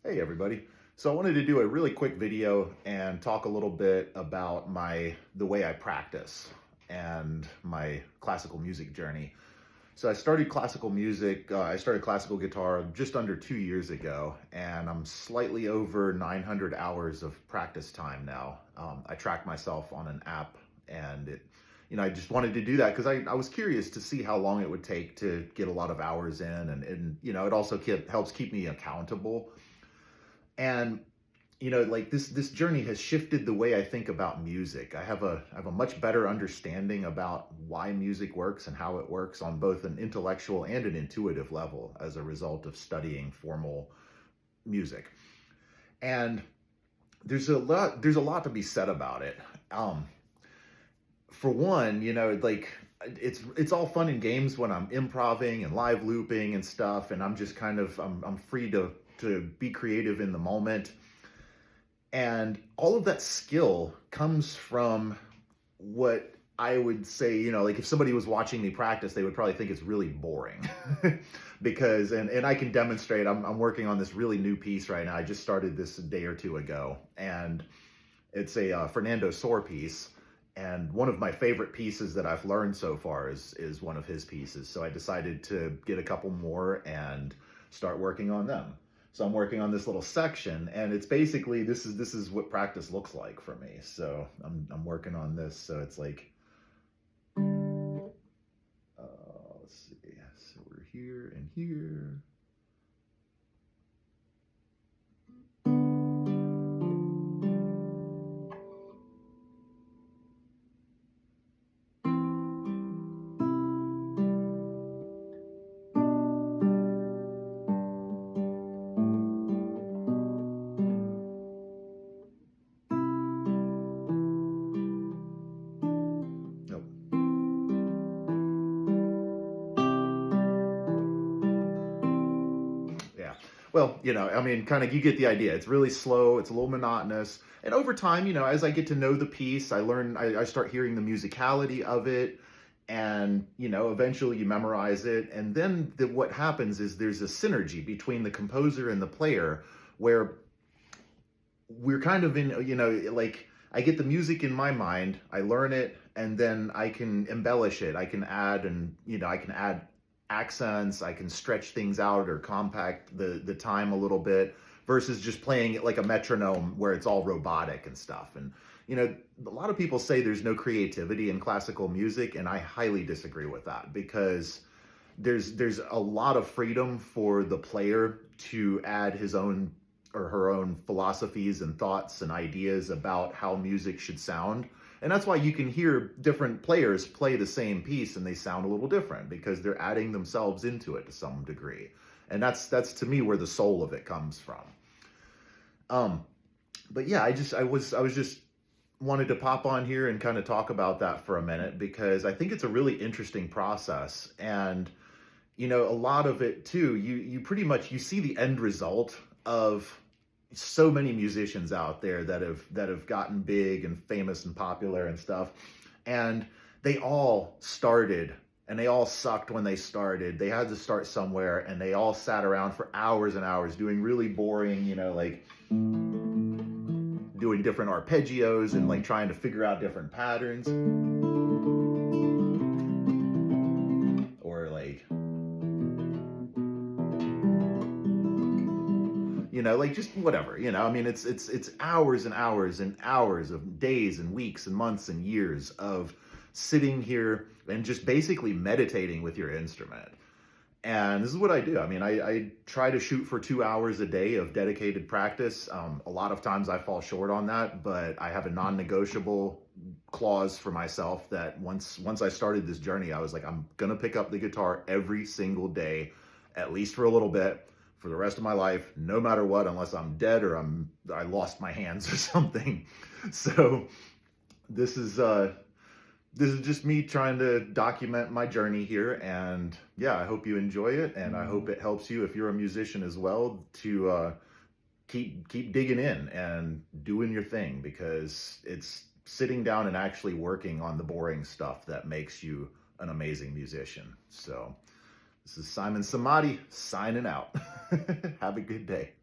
Hey everybody. So I wanted to do a really quick video and talk a little bit about the way I practice and my classical music journey. So I started classical music, I started classical guitar just under 2 years ago, and I'm slightly over 900 hours of practice time now. I track myself on an app, and I just wanted to do that because I was curious to see how long it would take to get a lot of hours in, and it also helps keep me accountable. And like this journey has shifted the way I think about music. I have a much better understanding about why music works and how it works on both an intellectual and an intuitive level as a result of studying formal music. And there's a lot to be said about it. For one, like it's all fun and games when I'm improving and live looping and stuff, and I'm just I'm free to be creative in the moment. And all of that skill comes from what I would say, like if somebody was watching me practice, they would probably think it's really boring. And I can demonstrate. I'm working on this really new piece right now. I just started this a day or two ago, and it's a Fernando Sor piece. And one of my favorite pieces that I've learned so far is one of his pieces. So I decided to get a couple more and start working on them. So I'm working on this little section, and it's basically this is what practice looks like for me. So I'm working on this. So it's like, let's see. So we're here and here. Nope. Yeah. Well, I mean, kind of you get the idea. It's really slow, it's a little monotonous. And over time, as I get to know the piece, I start hearing the musicality of it. And, eventually you memorize it. And then what happens is there's a synergy between the composer and the player where we're kind of in, like I get the music in my mind, I learn it, and then I can embellish it. I can add, I can add accents, I can stretch things out or compact the time a little bit versus just playing it like a metronome where it's all robotic and stuff. And, a lot of people say there's no creativity in classical music, and I highly disagree with that because there's a lot of freedom for the player to add his own or her own philosophies and thoughts and ideas about how music should sound. And that's why you can hear different players play the same piece and they sound a little different because they're adding themselves into it to some degree. And that's to me where the soul of it comes from. But yeah, I was just wanted to pop on here and kind of talk about that for a minute because I think it's a really interesting process. And a lot of it too, you pretty much you see the end result of so many musicians out there that have gotten big and famous and popular and stuff, and they all started and they all sucked when they started. They had to start somewhere, and they all sat around for hours and hours doing really boring, like doing different arpeggios and like trying to figure out different patterns, or like like just whatever, I mean, it's hours and hours and hours of days and weeks and months and years of sitting here and just basically meditating with your instrument. And this is what I do. I mean, I try to shoot for 2 hours a day of dedicated practice. A lot of times I fall short on that, but I have a non-negotiable clause for myself that once I started this journey, I was like, I'm gonna pick up the guitar every single day, at least for a little bit, for the rest of my life, no matter what, unless I'm dead or I lost my hands or something. So this is just me trying to document my journey here. And yeah, I hope you enjoy it, and I hope it helps you if you're a musician as well to keep digging in and doing your thing, because it's sitting down and actually working on the boring stuff that makes you an amazing musician. So this is Simon Samadi signing out. Have a good day.